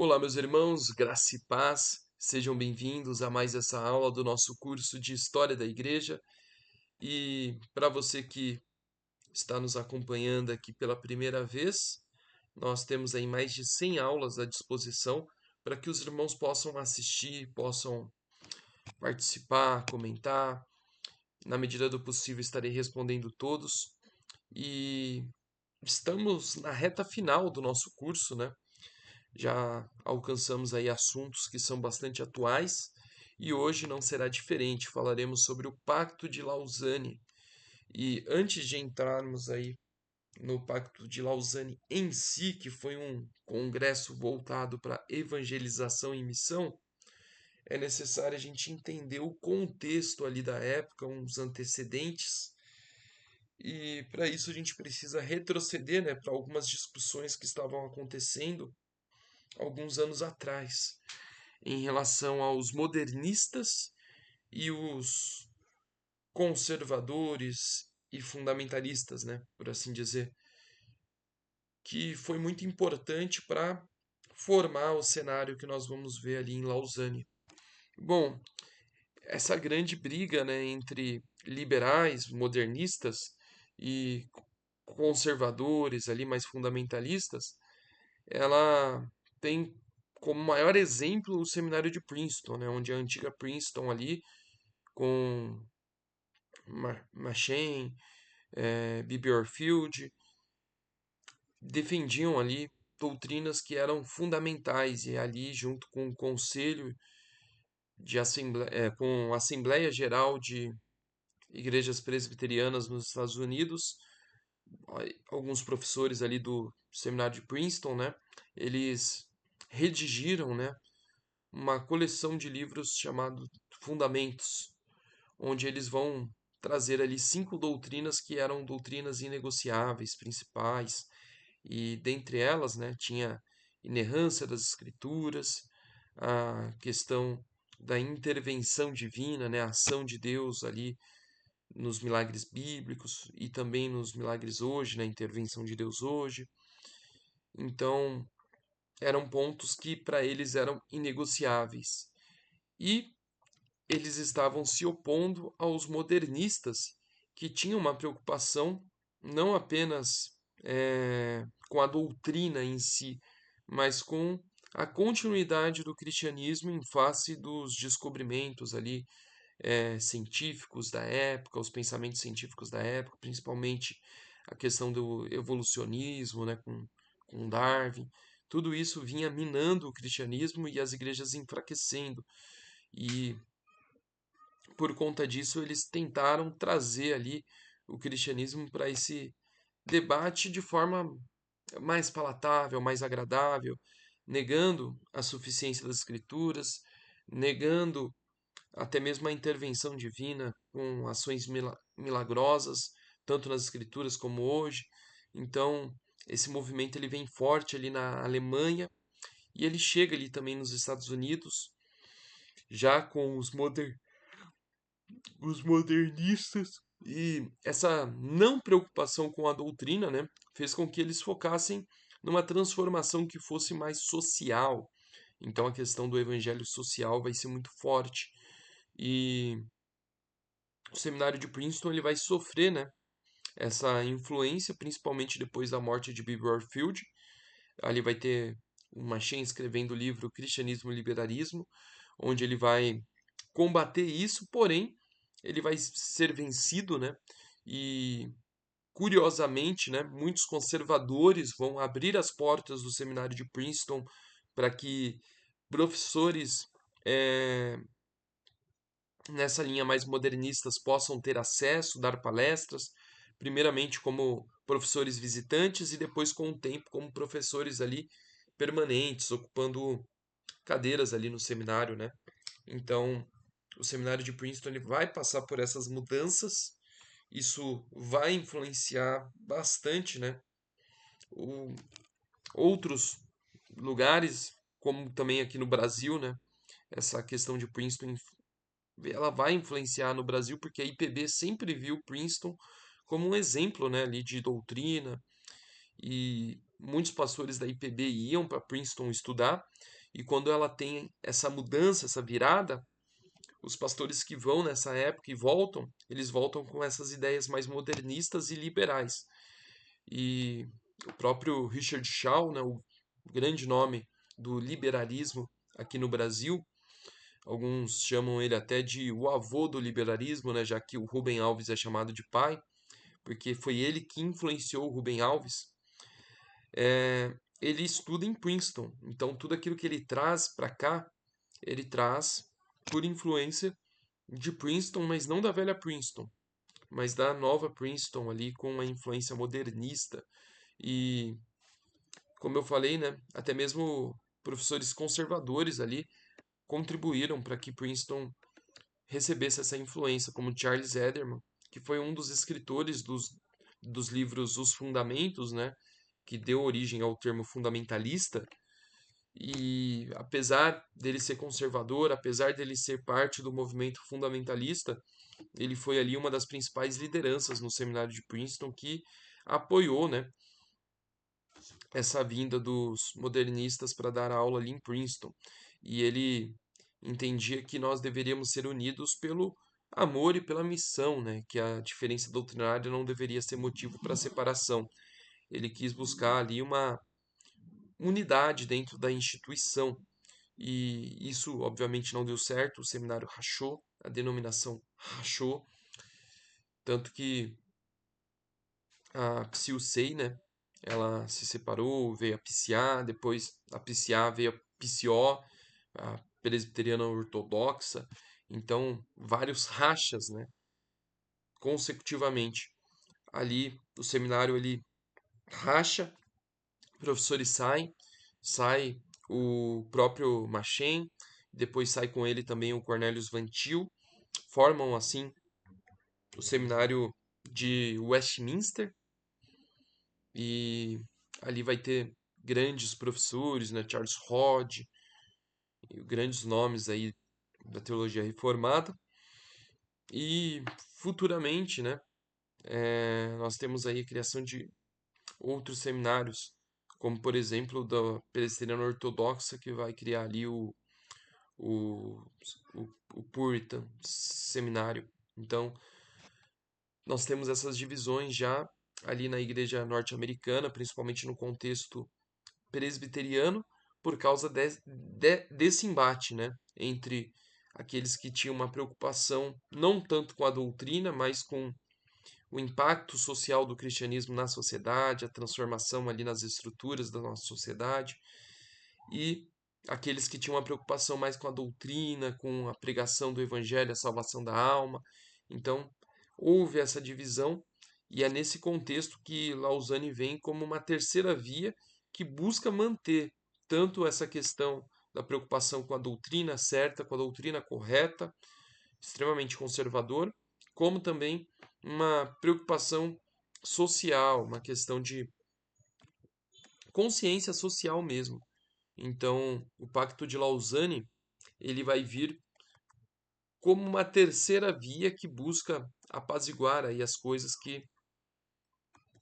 Olá, meus irmãos, graça e paz, sejam bem-vindos a mais essa aula do nosso curso de História da Igreja. E para você que está nos acompanhando aqui pela primeira vez, nós temos aí mais de 100 aulas à disposição para que os irmãos possam assistir, possam participar, comentar. Na medida do possível, estarei respondendo todos. E estamos na reta final do nosso curso, né? Já alcançamos aí assuntos que são bastante atuais e hoje não será diferente. Falaremos sobre o Pacto de Lausanne. E antes de entrarmos aí no Pacto de Lausanne em si, que foi um congresso voltado para evangelização e missão, é necessário a gente entender o contexto ali da época, uns antecedentes. E para isso a gente precisa retroceder, né, para algumas discussões que estavam acontecendo alguns anos atrás, em relação aos modernistas e os conservadores e fundamentalistas, né, por assim dizer, que foi muito importante para formar o cenário que nós vamos ver ali em Lausanne. Bom, essa grande briga, né, entre liberais, modernistas e conservadores ali mais fundamentalistas, ela tem como maior exemplo o seminário de Princeton, né, onde a antiga Princeton ali com Machen, B.B. Orfield, defendiam ali doutrinas que eram fundamentais e ali junto com o conselho de com a Assembleia Geral de Igrejas Presbiterianas nos Estados Unidos, alguns professores ali do seminário de Princeton, né, eles redigiram, né, uma coleção de livros chamado Fundamentos, onde eles vão trazer ali 5 doutrinas que eram doutrinas inegociáveis, principais, e dentre elas, né, tinha inerrância das escrituras, a questão da intervenção divina, né, a ação de Deus ali nos milagres bíblicos e também nos milagres hoje, na intervenção de Deus hoje. Então, eram pontos que para eles eram inegociáveis. E eles estavam se opondo aos modernistas, que tinham uma preocupação não apenas com a doutrina em si, mas com a continuidade do cristianismo em face dos descobrimentos ali científicos da época, os pensamentos científicos da época, principalmente a questão do evolucionismo, né, com Darwin. Tudo isso vinha minando o cristianismo e as igrejas enfraquecendo. E por conta disso, eles tentaram trazer ali o cristianismo para esse debate de forma mais palatável, mais agradável, negando a suficiência das escrituras, negando até mesmo a intervenção divina com ações milagrosas, tanto nas escrituras como hoje. Então, esse movimento ele vem forte ali na Alemanha e ele chega ali também nos Estados Unidos, já com os modernistas. E essa não preocupação com a doutrina, né, fez com que eles focassem numa transformação que fosse mais social. Então a questão do evangelho social vai ser muito forte. E o seminário de Princeton ele vai sofrer, né, essa influência, principalmente depois da morte de B.B. Warfield. Ali vai ter o Machen escrevendo o livro Cristianismo e Liberalismo, onde ele vai combater isso, porém ele vai ser vencido, né? E curiosamente, né, muitos conservadores vão abrir as portas do seminário de Princeton para que professores é, nessa linha mais modernistas possam ter acesso, dar palestras, primeiramente como professores visitantes e depois com o tempo como professores ali permanentes, ocupando cadeiras ali no seminário, né? Então, o seminário de Princeton ele vai passar por essas mudanças. Isso vai influenciar bastante, né? O, outros lugares, como também aqui no Brasil, né? Essa questão de Princeton, ela vai influenciar no Brasil, porque a IPB sempre viu Princeton como um exemplo, né, ali de doutrina e muitos pastores da IPB iam para Princeton estudar, e quando ela tem essa mudança, essa virada, os pastores que vão nessa época e voltam, eles voltam com essas ideias mais modernistas e liberais. E o próprio Richard Shaw, né, o grande nome do liberalismo aqui no Brasil, alguns chamam ele até de o avô do liberalismo, né, já que o Rubem Alves é chamado de pai, porque foi ele que influenciou o Rubem Alves. Ele estuda em Princeton, então tudo aquilo que ele traz para cá, ele traz por influência de Princeton, mas não da velha Princeton, mas da nova Princeton ali com uma influência modernista. E como eu falei, né, até mesmo professores conservadores ali contribuíram para que Princeton recebesse essa influência, como Charles Ederman, que foi um dos escritores dos livros Os Fundamentos, né, que deu origem ao termo fundamentalista. E apesar dele ser conservador, apesar dele ser parte do movimento fundamentalista, ele foi ali uma das principais lideranças no seminário de Princeton que apoiou, né, essa vinda dos modernistas para dar aula ali em Princeton. E ele entendia que nós deveríamos ser unidos pelo amor e pela missão, né, que a diferença doutrinária não deveria ser motivo para separação. Ele quis buscar ali uma unidade dentro da instituição. E isso, obviamente, não deu certo. O seminário rachou, a denominação rachou, tanto que a PSIUSEI, né, ela se separou, veio a PCA, depois a PCA veio a PCO, a Presbiteriana Ortodoxa. Então, vários rachas, né, consecutivamente. Ali, o seminário ele racha, professores saem, sai o próprio Machen, depois sai com ele também o Cornelius Van Til, formam assim o seminário de Westminster e ali vai ter grandes professores, né, Charles Hodge, e grandes nomes aí da teologia reformada e futuramente, né, nós temos aí a criação de outros seminários, como por exemplo da Presbiteriana Ortodoxa que vai criar ali o, o Puritan Seminário. Então, nós temos essas divisões já ali na igreja norte-americana, principalmente no contexto presbiteriano, por causa desse embate, né, entre aqueles que tinham uma preocupação não tanto com a doutrina, mas com o impacto social do cristianismo na sociedade, a transformação ali nas estruturas da nossa sociedade, e aqueles que tinham uma preocupação mais com a doutrina, com a pregação do evangelho, a salvação da alma. Então, houve essa divisão, e é nesse contexto que Lausanne vem como uma terceira via que busca manter tanto essa questão da preocupação com a doutrina certa, com a doutrina correta, extremamente conservador, como também uma preocupação social, uma questão de consciência social mesmo. Então, o Pacto de Lausanne, ele vai vir como uma terceira via que busca apaziguar aí as coisas que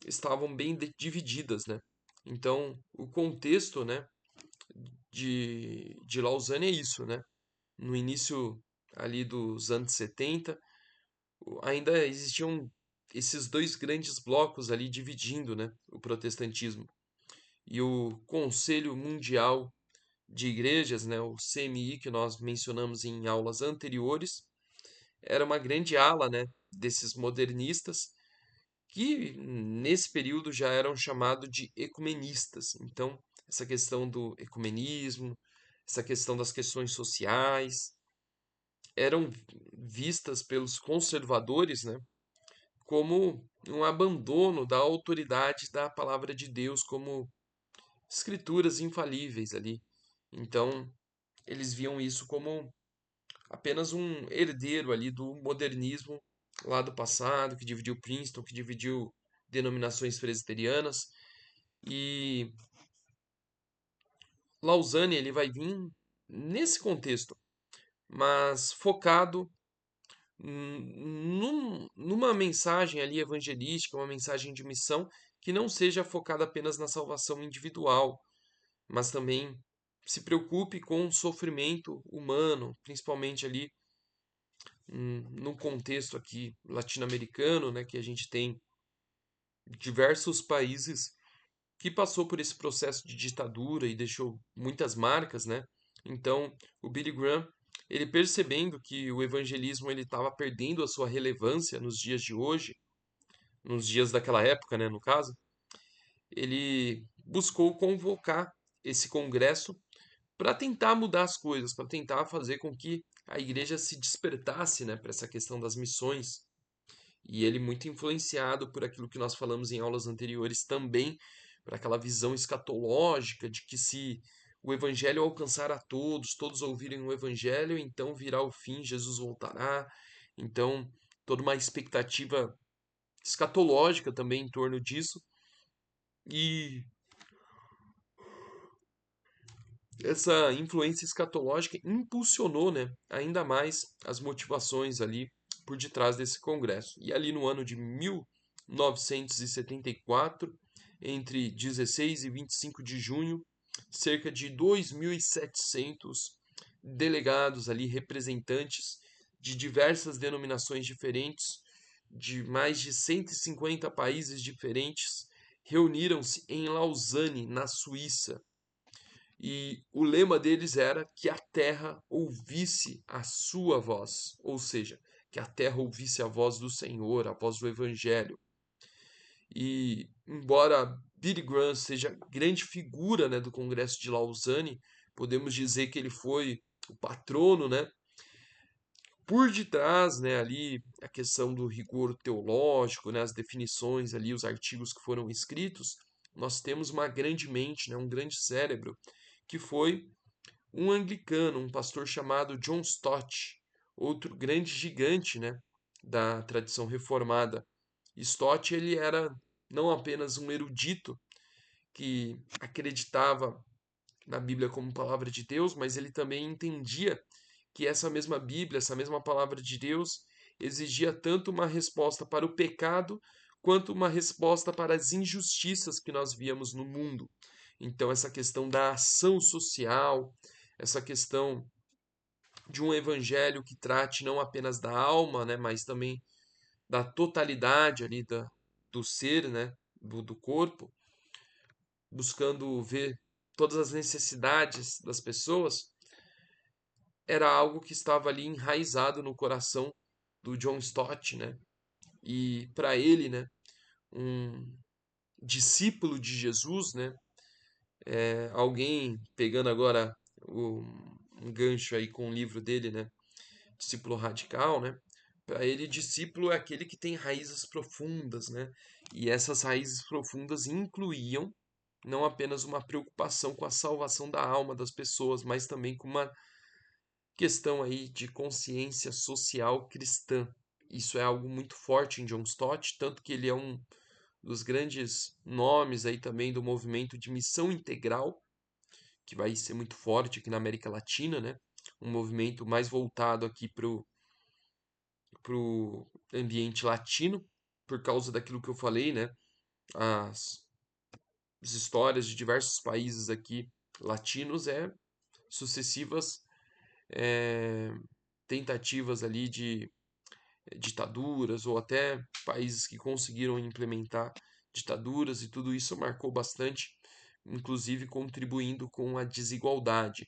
estavam bem divididas, né? Então, o contexto, né, de Lausanne é isso, né? No início ali dos anos 70, ainda existiam esses dois grandes blocos ali dividindo, né, o protestantismo. E o Conselho Mundial de Igrejas, né, o CMI, que nós mencionamos em aulas anteriores, era uma grande ala, né, desses modernistas que nesse período já eram chamados de ecumenistas. Então, essa questão do ecumenismo, essa questão das questões sociais, eram vistas pelos conservadores, né, como um abandono da autoridade da palavra de Deus como escrituras infalíveis ali. Então, eles viam isso como apenas um herdeiro ali do modernismo lá do passado, que dividiu Princeton, que dividiu denominações presbiterianas. E Lausanne ele vai vir nesse contexto, mas focado numa mensagem ali evangelística, uma mensagem de missão que não seja focada apenas na salvação individual, mas também se preocupe com o sofrimento humano, principalmente ali num contexto aqui latino-americano, né, que a gente tem diversos países que passou por esse processo de ditadura e deixou muitas marcas, né? Então, o Billy Graham, ele percebendo que o evangelismo ele estava perdendo a sua relevância nos dias de hoje, nos dias daquela época, né, no caso, ele buscou convocar esse congresso para tentar mudar as coisas, para tentar fazer com que a igreja se despertasse, né, para essa questão das missões. E ele muito influenciado por aquilo que nós falamos em aulas anteriores também, por aquela visão escatológica de que se o evangelho alcançar a todos, todos ouvirem o evangelho, então virá o fim, Jesus voltará. Então, toda uma expectativa escatológica também em torno disso. E essa influência escatológica impulsionou, né, ainda mais as motivações ali por detrás desse congresso. E ali no ano de 1974, entre 16 e 25 de junho, cerca de 2.700 delegados ali, representantes de diversas denominações diferentes, de mais de 150 países diferentes, reuniram-se em Lausanne, na Suíça, e o lema deles era que a terra ouvisse a sua voz, ou seja, que a terra ouvisse a voz do Senhor, a voz do Evangelho. E embora Billy Graham seja grande figura, né, do Congresso de Lausanne, podemos dizer que ele foi o patrono, né? Por detrás, né, ali a questão do rigor teológico, né, as definições ali, os artigos que foram escritos, nós temos uma grande mente, né, um grande cérebro, que foi um anglicano, um pastor chamado John Stott, outro grande gigante, né, da tradição reformada. Stott ele era não apenas um erudito que acreditava na Bíblia como palavra de Deus, mas ele também entendia que essa mesma Bíblia, essa mesma palavra de Deus, exigia tanto uma resposta para o pecado quanto uma resposta para as injustiças que nós víamos no mundo. Então, essa questão da ação social, essa questão de um evangelho que trate não apenas da alma, né, mas também da totalidade ali do ser, né, do corpo, buscando ver todas as necessidades das pessoas, era algo que estava ali enraizado no coração do John Stott, né? E para ele, né, um discípulo de Jesus, né, alguém pegando agora um gancho aí com o livro dele, né, discípulo radical, né? Para ele, discípulo é aquele que tem raízes profundas, né? E essas raízes profundas incluíam não apenas uma preocupação com a salvação da alma das pessoas, mas também com uma questão aí de consciência social cristã. Isso é algo muito forte em John Stott, tanto que ele é um dos grandes nomes aí também do movimento de missão integral, que vai ser muito forte aqui na América Latina, né? Um movimento mais voltado aqui pro ambiente latino, por causa daquilo que eu falei, né? As, as histórias de diversos países aqui latinos sucessivas é, tentativas ali de ditaduras ou até países que conseguiram implementar ditaduras e tudo isso marcou bastante, inclusive contribuindo com a desigualdade.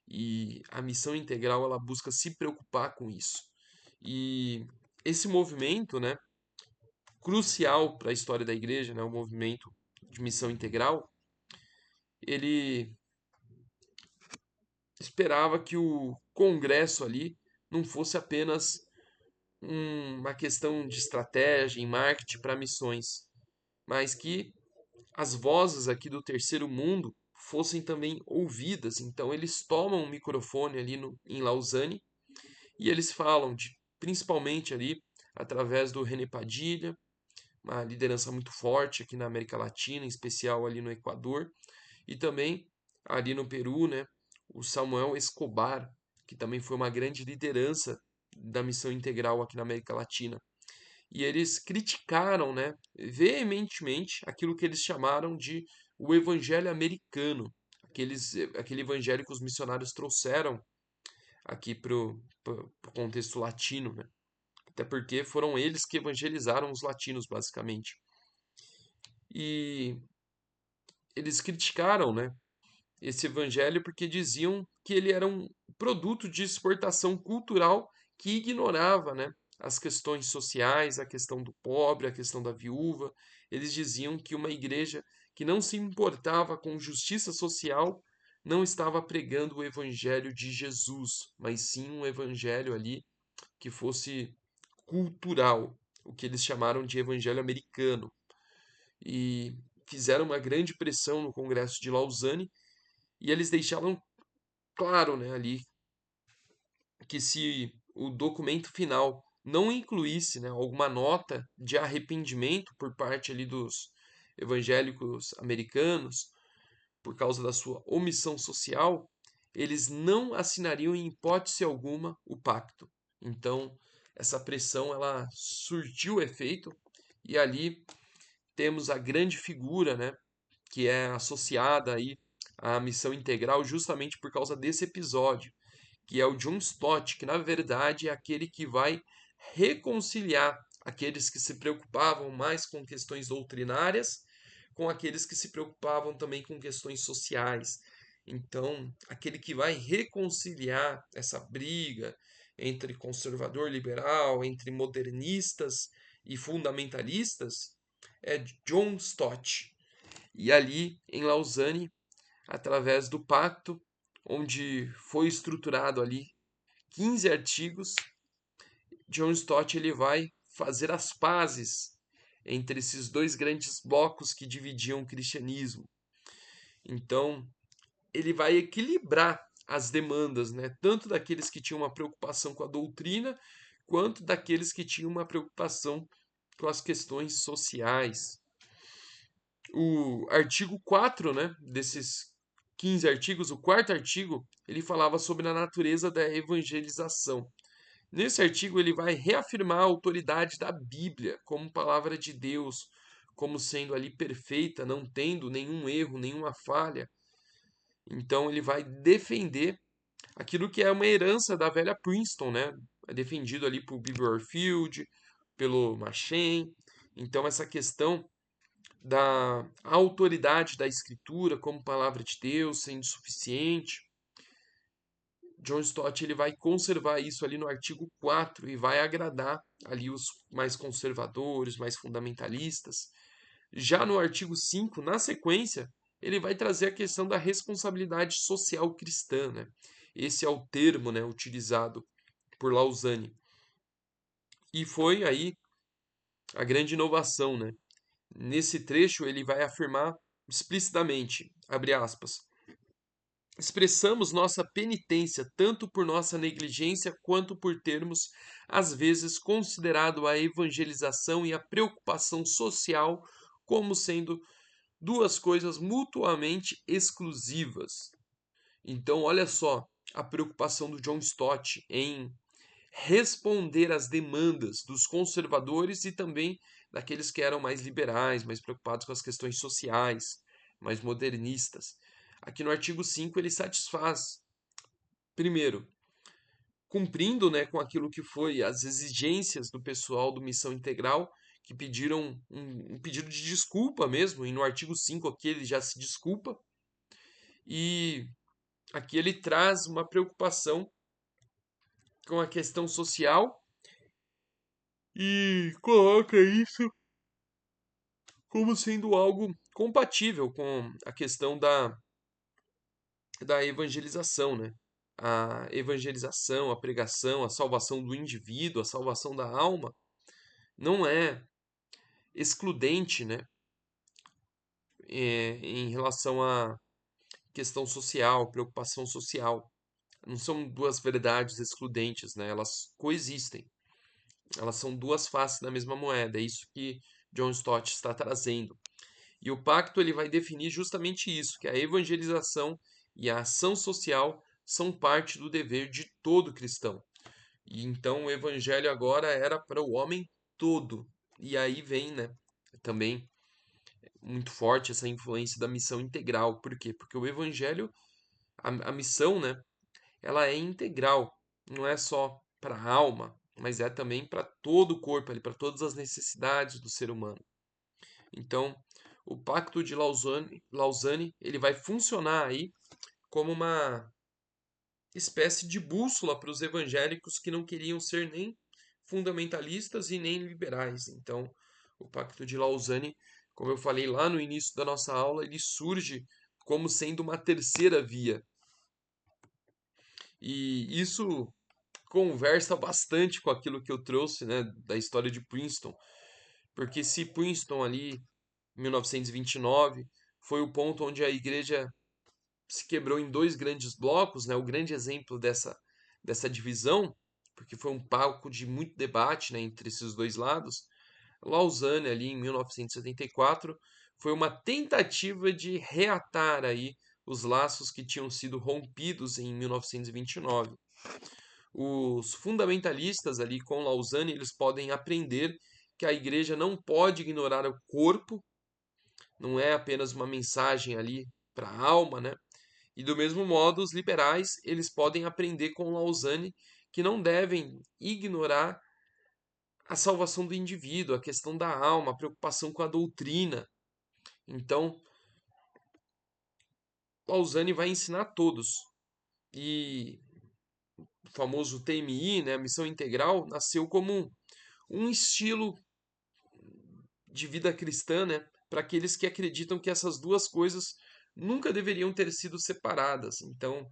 E a missão integral ela busca se preocupar com isso. E esse movimento, né, crucial para a história da igreja, né, o movimento de missão integral, ele esperava que o congresso ali não fosse apenas uma questão de estratégia e marketing para missões, mas que as vozes aqui do terceiro mundo fossem também ouvidas. Então eles tomam um microfone ali em Lausanne e eles falam principalmente ali através do René Padilha, uma liderança muito forte aqui na América Latina, em especial ali no Equador, e também ali no Peru, né, o Samuel Escobar, que também foi uma grande liderança da missão integral aqui na América Latina. e eles criticaram, né, veementemente aquilo que eles chamaram de o evangelho americano, aquele evangelho que os missionários trouxeram aqui para o contexto latino, né? Até porque foram eles que evangelizaram os latinos, basicamente. E eles criticaram, né, esse evangelho porque diziam que ele era um produto de exportação cultural que ignorava, né, as questões sociais, a questão do pobre, a questão da viúva. Eles diziam que uma igreja que não se importava com justiça social não estava pregando o evangelho de Jesus, mas sim um evangelho ali que fosse cultural, o que eles chamaram de evangelho americano. E fizeram uma grande pressão no Congresso de Lausanne e eles deixaram claro, né, ali que se o documento final não incluísse, né, alguma nota de arrependimento por parte ali dos evangélicos americanos por causa da sua omissão social, eles não assinariam em hipótese alguma o pacto. Então, essa pressão ela surtiu efeito e ali temos a grande figura, né, que é associada aí à missão integral justamente por causa desse episódio, que é o John Stott, que na verdade é aquele que vai reconciliar aqueles que se preocupavam mais com questões doutrinárias com aqueles que se preocupavam também com questões sociais. Então, aquele que vai reconciliar essa briga entre conservador liberal, entre modernistas e fundamentalistas, é John Stott. E ali em Lausanne, através do pacto, onde foi estruturado ali 15 artigos, John Stott ele vai fazer as pazes entre esses dois grandes blocos que dividiam o cristianismo. Então, ele vai equilibrar as demandas, né, tanto daqueles que tinham uma preocupação com a doutrina, quanto daqueles que tinham uma preocupação com as questões sociais. O artigo 4, né, desses 15 artigos, o quarto artigo, ele falava sobre a natureza da evangelização. Nesse artigo, ele vai reafirmar a autoridade da Bíblia como palavra de Deus, como sendo ali perfeita, não tendo nenhum erro, nenhuma falha. Então, ele vai defender aquilo que é uma herança da velha Princeton, né? É defendido ali por Bill Warfield, pelo Machen. Então, essa questão da autoridade da Escritura como palavra de Deus sendo suficiente. John Stott ele vai conservar isso ali no artigo 4 e vai agradar ali os mais conservadores, mais fundamentalistas. Já no artigo 5, na sequência, ele vai trazer a questão da responsabilidade social cristã, né? Esse é o termo, né, utilizado por Lausanne. E foi aí a grande inovação, né? Nesse trecho ele vai afirmar explicitamente, abre aspas, expressamos nossa penitência tanto por nossa negligência quanto por termos, às vezes, considerado a evangelização e a preocupação social como sendo duas coisas mutuamente exclusivas. Então, olha só a preocupação do John Stott em responder às demandas dos conservadores e também daqueles que eram mais liberais, mais preocupados com as questões sociais, mais modernistas. Aqui no artigo 5 ele satisfaz, primeiro, cumprindo, né, com aquilo que foi as exigências do pessoal do Missão Integral, que pediram um pedido de desculpa mesmo, e no artigo 5 aqui ele já se desculpa, e aqui ele traz uma preocupação com a questão social e coloca isso como sendo algo compatível com a questão da evangelização, né? A evangelização, a pregação, a salvação do indivíduo, a salvação da alma, não é excludente, né? Em relação à questão social, preocupação social. Não são duas verdades excludentes, né? Elas coexistem. Elas são duas faces da mesma moeda. É isso que John Stott está trazendo. E o pacto ele vai definir justamente isso, que a evangelização e a ação social são parte do dever de todo cristão. E então o evangelho agora era para o homem todo, E aí vem, né, também muito forte essa influência da missão integral. Por quê? Porque o evangelho, a missão, né, ela é integral, não é só para a alma, mas é também para todo o corpo, para todas as necessidades do ser humano. Então, o Pacto de Lausanne, ele vai funcionar aí como uma espécie de bússola para os evangélicos que não queriam ser nem fundamentalistas e nem liberais. Então, o Pacto de Lausanne, como eu falei lá no início da nossa aula, ele surge como sendo uma terceira via. E isso conversa bastante com aquilo que eu trouxe, né, da história de Princeton, porque se Princeton ali, 1929, foi o ponto onde a igreja se quebrou em dois grandes blocos, né, o grande exemplo dessa divisão, porque foi um palco de muito debate, né, entre esses dois lados. Lausanne, ali em 1974, foi uma tentativa de reatar aí os laços que tinham sido rompidos em 1929. Os fundamentalistas ali com Lausanne, eles podem aprender que a igreja não pode ignorar o corpo, não é apenas uma mensagem ali para a alma, né? E do mesmo modo, os liberais, eles podem aprender com Lausanne que não devem ignorar a salvação do indivíduo, a questão da alma, a preocupação com a doutrina. Então, Lausanne vai ensinar a todos. E o famoso TMI, né, a missão integral, nasceu como um estilo de vida cristã, né, para aqueles que acreditam que essas duas coisas nunca deveriam ter sido separadas. Então,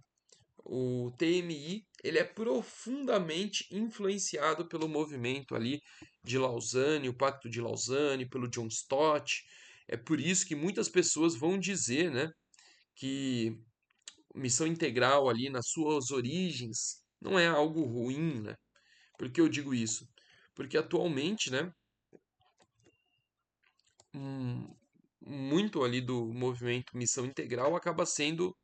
o TMI, ele é profundamente influenciado pelo movimento ali de Lausanne, o Pacto de Lausanne, pelo John Stott. É por isso que muitas pessoas vão dizer, né, que missão integral ali nas suas origens não é algo ruim, né? Por que eu digo isso? Porque atualmente, né, um- muito ali do movimento missão integral acaba sendo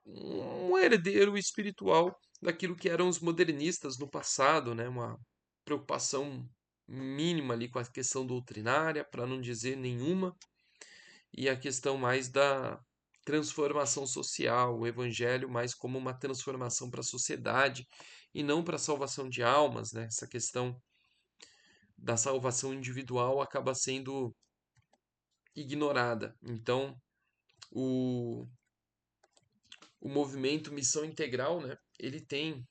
um herdeiro espiritual daquilo que eram os modernistas no passado, né? Uma preocupação mínima ali com a questão doutrinária, para não dizer nenhuma, e a questão mais da transformação social, o evangelho mais como uma transformação para a sociedade e não para a salvação de almas, né? Essa questão da salvação individual acaba sendo ignorada. Então, o, o movimento Missão Integral, né? Ele tem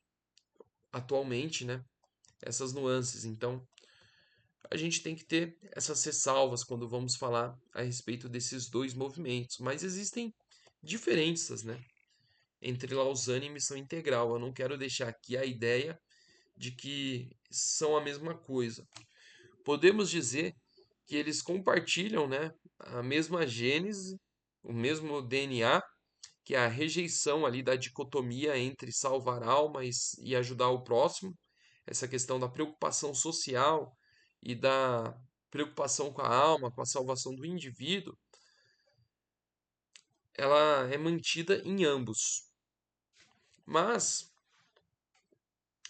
atualmente, né, essas nuances. Então, a gente tem que ter essas ressalvas quando vamos falar a respeito desses dois movimentos. Mas existem diferenças, né, entre Lausanne e Missão Integral. Eu não quero deixar aqui a ideia de que são a mesma coisa. Podemos dizer que eles compartilham, né, a mesma gênese, o mesmo DNA, que é a rejeição ali da dicotomia entre salvar almas e ajudar o próximo, essa questão da preocupação social e da preocupação com a alma, com a salvação do indivíduo, ela é mantida em ambos. Mas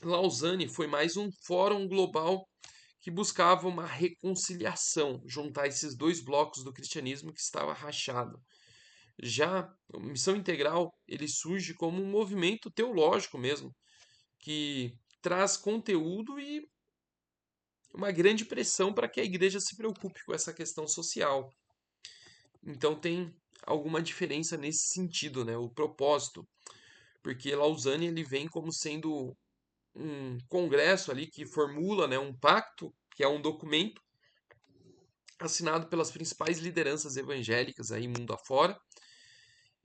Lausanne foi mais um fórum global que buscava uma reconciliação, juntar esses dois blocos do cristianismo que estava rachado. Já a Missão Integral, ele surge como um movimento teológico mesmo, que traz conteúdo e uma grande pressão para que a igreja se preocupe com essa questão social. Então tem alguma diferença nesse sentido, né? O propósito, porque Lausanne ele vem como sendo um congresso ali que formula, né, um pacto, que é um documento assinado pelas principais lideranças evangélicas aí mundo afora,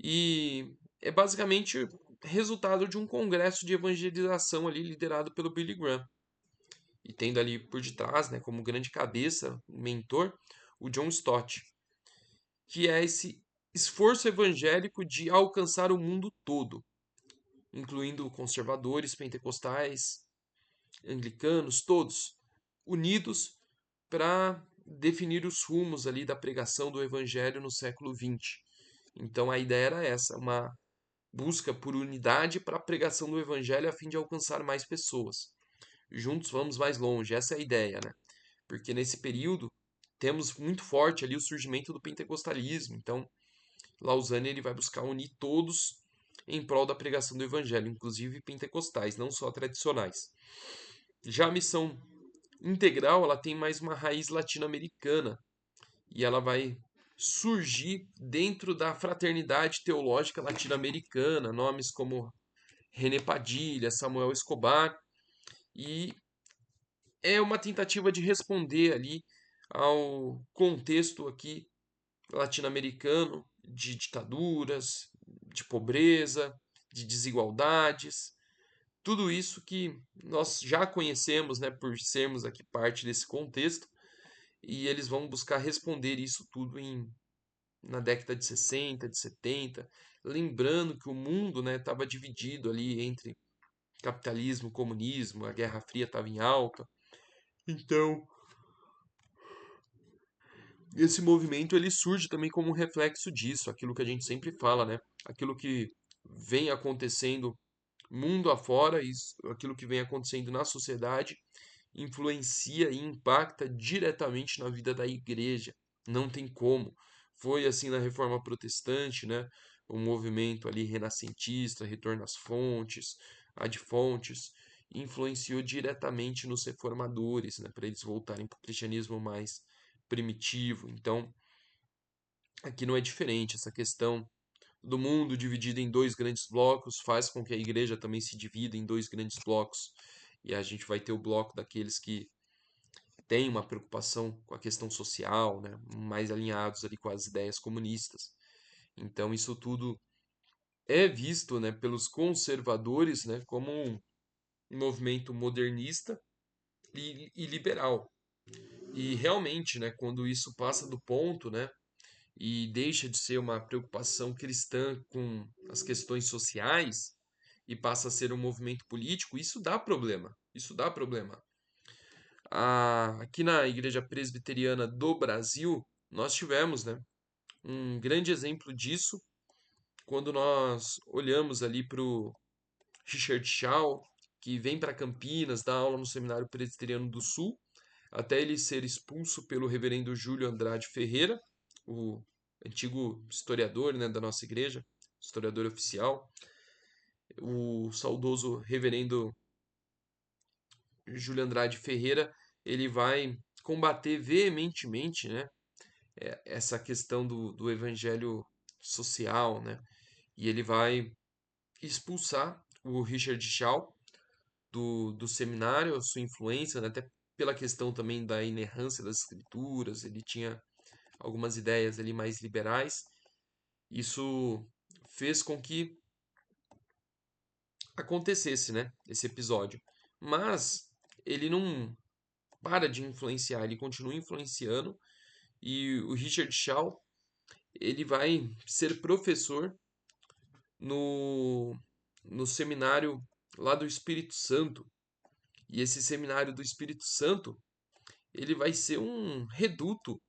e é basicamente resultado de um congresso de evangelização ali liderado pelo Billy Graham. E tendo ali por detrás, né, como grande cabeça, mentor, o John Stott, que é esse esforço evangélico de alcançar o mundo todo, incluindo conservadores, pentecostais, anglicanos, todos unidos para definir os rumos ali da pregação do evangelho no século XX. Então a ideia era essa, uma busca por unidade para a pregação do evangelho a fim de alcançar mais pessoas. Juntos vamos mais longe, essa é a ideia, né? porque nesse período temos muito forte ali o surgimento do pentecostalismo. Então, Lausanne ele vai buscar unir todos em prol da pregação do evangelho, inclusive pentecostais, não só tradicionais. Já a missão integral, ela tem mais uma raiz latino-americana e ela vai surgir dentro da fraternidade teológica latino-americana, nomes como René Padilha, Samuel Escobar, e é uma tentativa de responder ali ao contexto aqui latino-americano de ditaduras, de pobreza, de desigualdades, tudo isso que nós já conhecemos, né, por sermos aqui parte desse contexto, e eles vão buscar responder isso tudo na década de 60, de 70, lembrando que o mundo, né, estava dividido ali entre capitalismo, comunismo, a Guerra Fria estava em alta. Então, esse movimento ele surge também como um reflexo disso, aquilo que a gente sempre fala, né? Aquilo que vem acontecendo mundo afora, isso, aquilo que vem acontecendo na sociedade, influencia e impacta diretamente na vida da igreja. Não tem como. Foi assim na Reforma Protestante, né? O movimento ali renascentista, retorno às fontes, ad fontes, influenciou diretamente nos reformadores, né? Para eles voltarem para o cristianismo mais primitivo. Então, aqui não é diferente. Essa questão do mundo dividido em dois grandes blocos faz com que a igreja também se divida em dois grandes blocos. E a gente vai ter o bloco daqueles que têm uma preocupação com a questão social, né, mais alinhados ali com as ideias comunistas. Então isso tudo é visto, né, pelos conservadores, né, como um movimento modernista e liberal. E realmente, né, quando isso passa do ponto, né, e deixa de ser uma preocupação cristã com as questões sociais e passa a ser um movimento político, isso dá problema. Isso dá problema. Aqui na Igreja Presbiteriana do Brasil, nós tivemos, né, um grande exemplo disso quando nós olhamos ali para o Richard Shaw, que vem para Campinas, dá aula no Seminário Presbiteriano do Sul, até ele ser expulso pelo reverendo Júlio Andrade Ferreira, o antigo historiador, né, da nossa igreja, historiador oficial. O saudoso reverendo Júlio Andrade Ferreira, ele vai combater veementemente, né, essa questão do evangelho social, né, e ele vai expulsar o Richard Shaw do seminário, a sua influência, né, até pela questão também da inerrância das escrituras, ele tinha algumas ideias ali mais liberais. Isso fez com que acontecesse, né, esse episódio. Mas ele não para de influenciar, ele continua influenciando e o Richard Shaw, ele vai ser professor no no seminário lá do Espírito Santo. E esse seminário do Espírito Santo, ele vai ser um reduto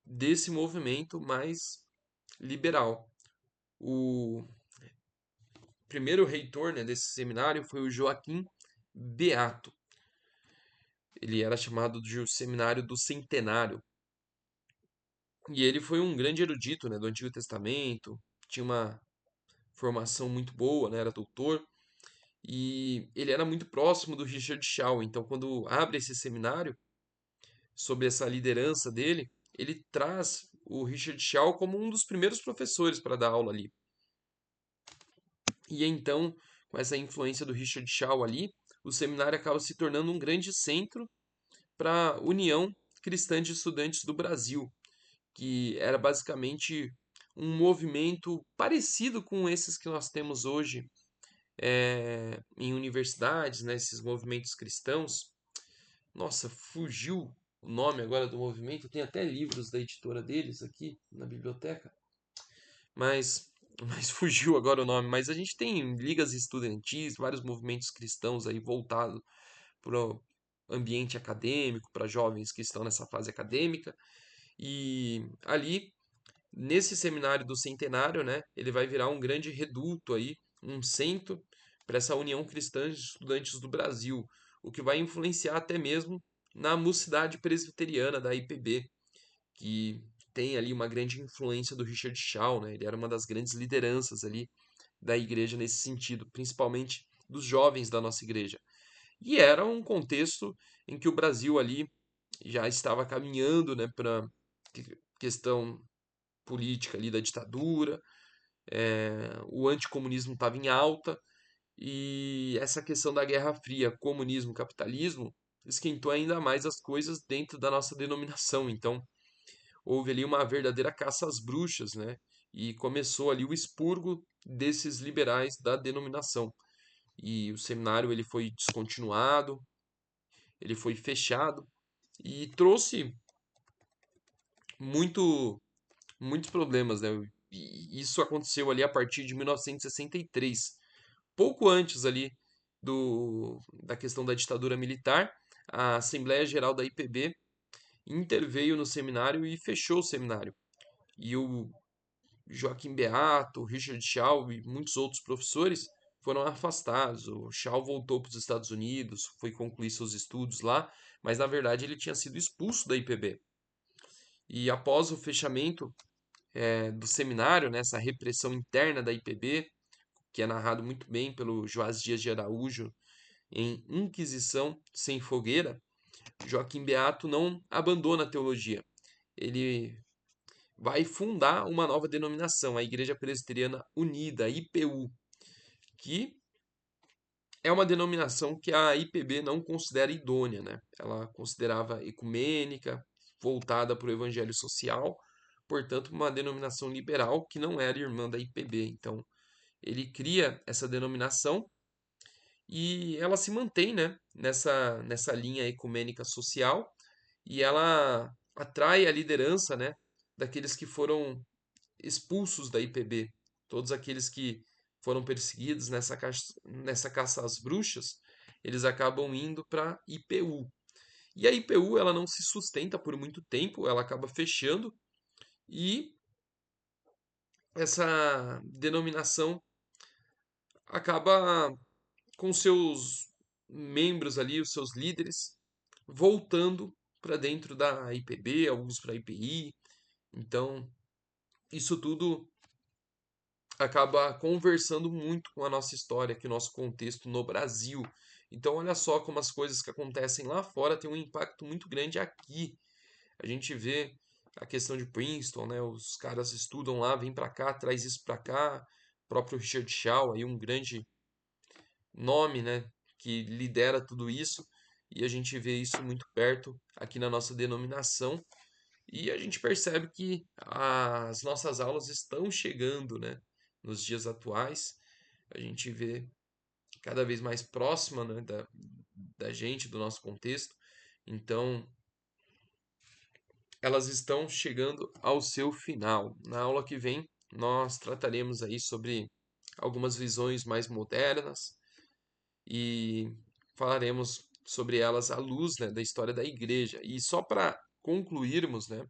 desse movimento mais liberal. O primeiro reitor, né, desse seminário foi o Joaquim Beato. Ele era chamado de Seminário do Centenário. E ele foi um grande erudito, né, do Antigo Testamento, tinha uma formação muito boa, né, era doutor, e ele era muito próximo do Richard Shaw. Então, quando abre esse seminário, sob essa liderança dele, ele traz o Richard Shaw como um dos primeiros professores para dar aula ali. E então, com essa influência do Richard Shaw ali, o seminário acaba se tornando um grande centro para a União Cristã de Estudantes do Brasil, que era basicamente um movimento parecido com esses que nós temos hoje em universidades, né, esses movimentos cristãos. Nossa, fugiu o nome agora do movimento, tem até livros da editora deles aqui na biblioteca, mas, mas fugiu agora o nome. Mas a gente tem ligas estudantis, vários movimentos cristãos aí voltados para o ambiente acadêmico, para jovens que estão nessa fase acadêmica. E ali, nesse seminário do centenário, né, ele vai virar um grande reduto aí, um centro para essa União Cristã de Estudantes do Brasil, o que vai influenciar até mesmo na Mocidade Presbiteriana da IPB, que tem ali uma grande influência do Richard Shaw, né? Ele era uma das grandes lideranças ali da igreja nesse sentido, principalmente dos jovens da nossa igreja. E era um contexto em que o Brasil ali já estava caminhando, né, para questão política ali da ditadura, o anticomunismo estava em alta e essa questão da Guerra Fria, comunismo, capitalismo, esquentou ainda mais as coisas dentro da nossa denominação. Então, houve ali uma verdadeira caça às bruxas, né? E começou ali o expurgo desses liberais da denominação. E o seminário ele foi descontinuado, ele foi fechado e trouxe muito, muitos problemas, né? E isso aconteceu ali a partir de 1963, pouco antes ali da questão da ditadura militar. A Assembleia Geral da IPB interveio no seminário e fechou o seminário. E o Joaquim Beato, Richard Shaw e muitos outros professores foram afastados. O Shaw voltou para os Estados Unidos, foi concluir seus estudos lá, mas na verdade ele tinha sido expulso da IPB. E após o fechamento do seminário, né, essa repressão interna da IPB, que é narrado muito bem pelo Joás Dias de Araújo em Inquisição Sem Fogueira, Joaquim Beato não abandona a teologia. Ele vai fundar uma nova denominação, a Igreja Presbiteriana Unida, IPU, que é uma denominação que a IPB não considera idônea, né? Ela considerava ecumênica, voltada para o evangelho social, portanto, uma denominação liberal que não era irmã da IPB. Então, ele cria essa denominação e ela se mantém, né, nessa linha ecumênica social e ela atrai a liderança, né, daqueles que foram expulsos da IPB, todos aqueles que foram perseguidos nessa caça às bruxas, eles acabam indo para IPU. E a IPU ela não se sustenta por muito tempo, ela acaba fechando e essa denominação acaba com seus membros ali, os seus líderes, voltando para dentro da IPB, alguns para a IPI. Então, isso tudo acaba conversando muito com a nossa história, aqui, o nosso contexto no Brasil. Então, olha só como as coisas que acontecem lá fora têm um impacto muito grande aqui. A gente vê a questão de Princeton, né? Os caras estudam lá, vêm para cá, traz isso para cá. O próprio Richard Shaw, aí um grande nome, né, que lidera tudo isso, e a gente vê isso muito perto aqui na nossa denominação, e a gente percebe que as nossas aulas estão chegando, né, nos dias atuais, a gente vê cada vez mais próxima, né, da gente, do nosso contexto, então elas estão chegando ao seu final. Na aula que vem, nós trataremos aí sobre algumas visões mais modernas, e falaremos sobre elas à luz, né, da história da igreja. E só para concluirmos, né,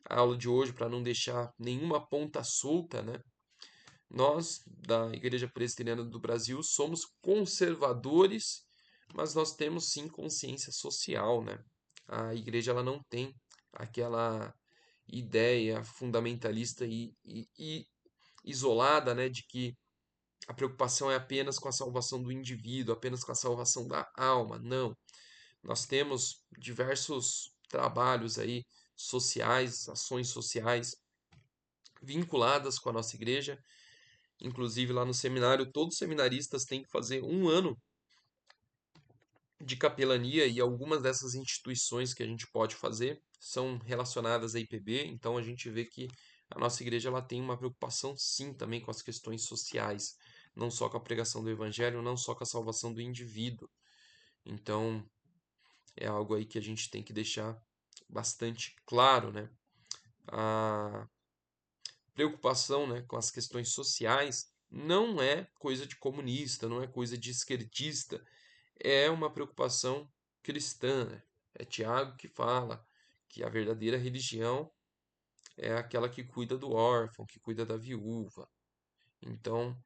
a aula de hoje, para não deixar nenhuma ponta solta, né, nós da Igreja Presbiteriana do Brasil somos conservadores, mas nós temos sim consciência social, né? A igreja ela não tem aquela ideia fundamentalista e isolada, né, de que a preocupação é apenas com a salvação do indivíduo, apenas com a salvação da alma. Não. Nós temos diversos trabalhos aí sociais, ações sociais vinculadas com a nossa igreja. Inclusive lá no seminário, todos os seminaristas têm que fazer um ano de capelania e algumas dessas instituições que a gente pode fazer são relacionadas à IPB. Então a gente vê que a nossa igreja ela tem uma preocupação sim também com as questões sociais, não só com a pregação do evangelho, não só com a salvação do indivíduo. Então é algo aí que a gente tem que deixar bastante claro, né? A preocupação, né, com as questões sociais não é coisa de comunista, não é coisa de esquerdista, é uma preocupação cristã, né? É Tiago que fala que a verdadeira religião é aquela que cuida do órfão, que cuida da viúva. Então,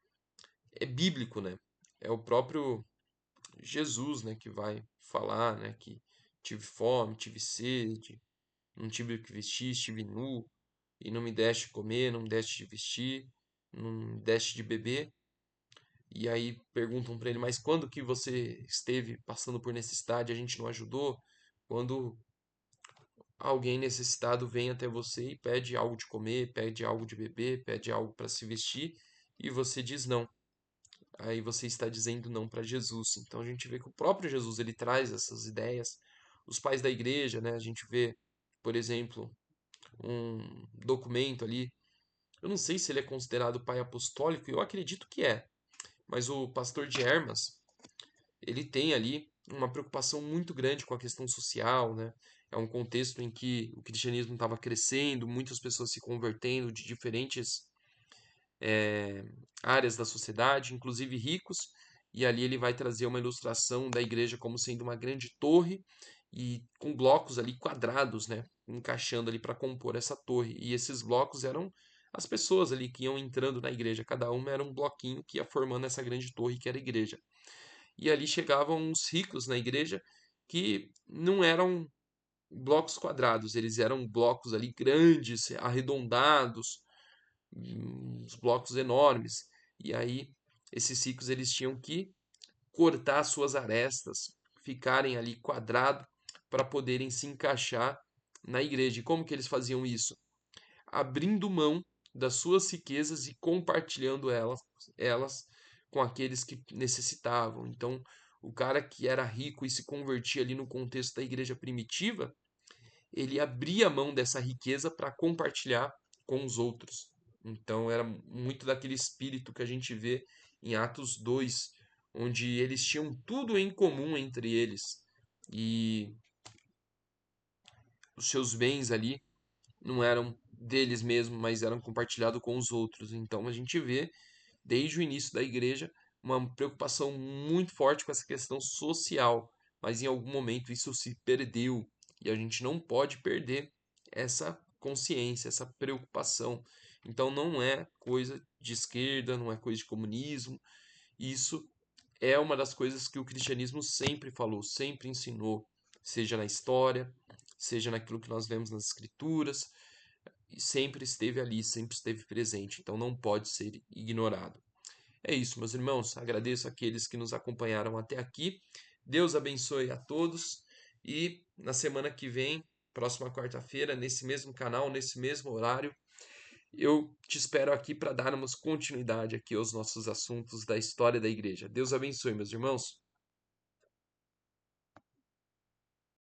é bíblico, né? É o próprio Jesus, né, que vai falar, né, que tive fome, tive sede, não tive o que vestir, estive nu, e não me deste de comer, não me deste de vestir, não me deste de beber. E aí perguntam para ele, mas quando que você esteve passando por necessidade, a gente não ajudou? Quando alguém necessitado vem até você e pede algo de comer, pede algo de beber, pede algo para se vestir, e você diz não. Aí você está dizendo não para Jesus. Então a gente vê que o próprio Jesus ele traz essas ideias. Os pais da igreja, né? A gente vê, por exemplo, um documento ali. Eu não sei se ele é considerado pai apostólico, eu acredito que é. Mas o pastor de Hermas, ele tem ali uma preocupação muito grande com a questão social, né? É um contexto em que o cristianismo estava crescendo, muitas pessoas se convertendo de diferentes áreas da sociedade, inclusive ricos, e ali ele vai trazer uma ilustração da igreja como sendo uma grande torre e com blocos ali quadrados, né, encaixando ali para compor essa torre. E esses blocos eram as pessoas ali que iam entrando na igreja, cada uma era um bloquinho que ia formando essa grande torre que era a igreja. E ali chegavam os ricos na igreja que não eram blocos quadrados, eles eram blocos ali grandes, arredondados, uns blocos enormes. E aí esses ciclos eles tinham que cortar suas arestas, ficarem ali quadrado para poderem se encaixar na igreja. E como que eles faziam isso? Abrindo mão das suas riquezas e compartilhando elas com aqueles que necessitavam. Então, o cara que era rico e se convertia ali no contexto da igreja primitiva, ele abria mão dessa riqueza para compartilhar com os outros. Então era muito daquele espírito que a gente vê em Atos 2, onde eles tinham tudo em comum entre eles e os seus bens ali não eram deles mesmos, mas eram compartilhados com os outros. Então a gente vê desde o início da igreja uma preocupação muito forte com essa questão social, mas em algum momento isso se perdeu e a gente não pode perder essa consciência, essa preocupação. Então não é coisa de esquerda, não é coisa de comunismo, isso é uma das coisas que o cristianismo sempre falou, sempre ensinou, seja na história, seja naquilo que nós vemos nas escrituras, e sempre esteve ali, sempre esteve presente, então não pode ser ignorado. É isso, meus irmãos. Agradeço aqueles que nos acompanharam até aqui. Deus abençoe a todos. E na semana que vem, próxima quarta-feira, nesse mesmo canal, nesse mesmo horário, eu te espero aqui para darmos continuidade aqui aos nossos assuntos da história da igreja. Deus abençoe, meus irmãos.